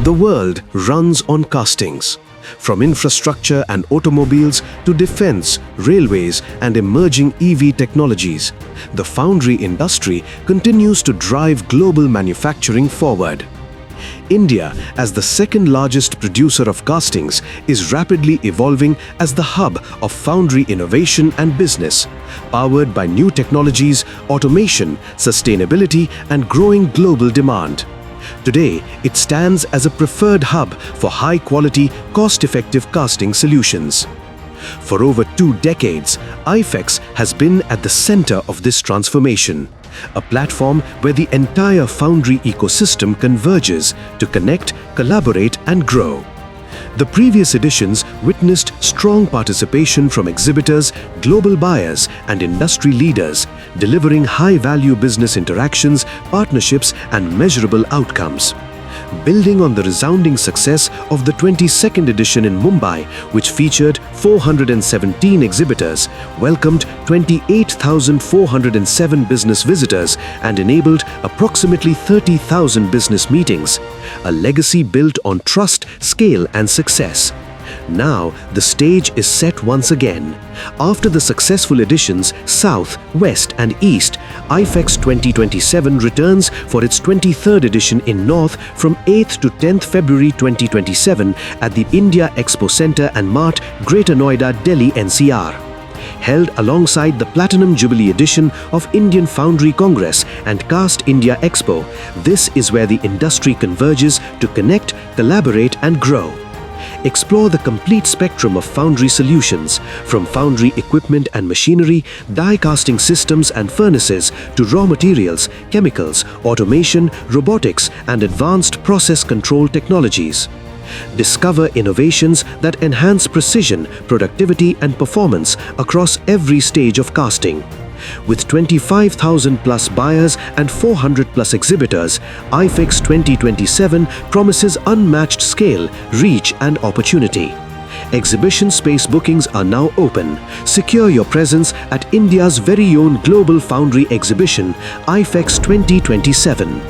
The world runs on castings. From infrastructure and automobiles to defense, railways and emerging EV technologies, the foundry industry continues to drive global manufacturing forward. India, as the second-largest producer of castings, is rapidly evolving as the hub of foundry innovation and business, powered by new technologies, automation, sustainability and growing global demand. Today, it stands as a preferred hub for high-quality, cost-effective casting solutions. For over 2 decades, IFEX has been at the center of this transformation, a platform where the entire foundry ecosystem converges to connect, collaborate and grow. The previous editions witnessed strong participation from exhibitors, global buyers and industry leaders, delivering high-value business interactions, partnerships and measurable outcomes. Building on the resounding success of the 22nd edition in Mumbai, which featured 417 exhibitors, welcomed 28,407 business visitors and enabled approximately 30,000 business meetings, a legacy built on trust, scale and success. Now, the stage is set once again. After the successful editions South, West and East, IFEX 2027 returns for its 23rd edition in North from 8th to 10th February 2027 at the India Expo Centre and Mart, Greater Noida, Delhi NCR. Held alongside the Platinum Jubilee edition of Indian Foundry Congress and Cast India Expo, this is where the industry converges to connect, collaborate and grow. Explore the complete spectrum of foundry solutions, from foundry equipment and machinery, die casting systems and furnaces, to raw materials, chemicals, automation, robotics and advanced process control technologies. Discover innovations that enhance precision, productivity and performance across every stage of casting. With 25,000 plus buyers and 400 plus exhibitors, IFEX 2027 promises unmatched scale, reach and opportunity. Exhibition space bookings are now open. Secure your presence at India's very own Global Foundry Exhibition, IFEX 2027.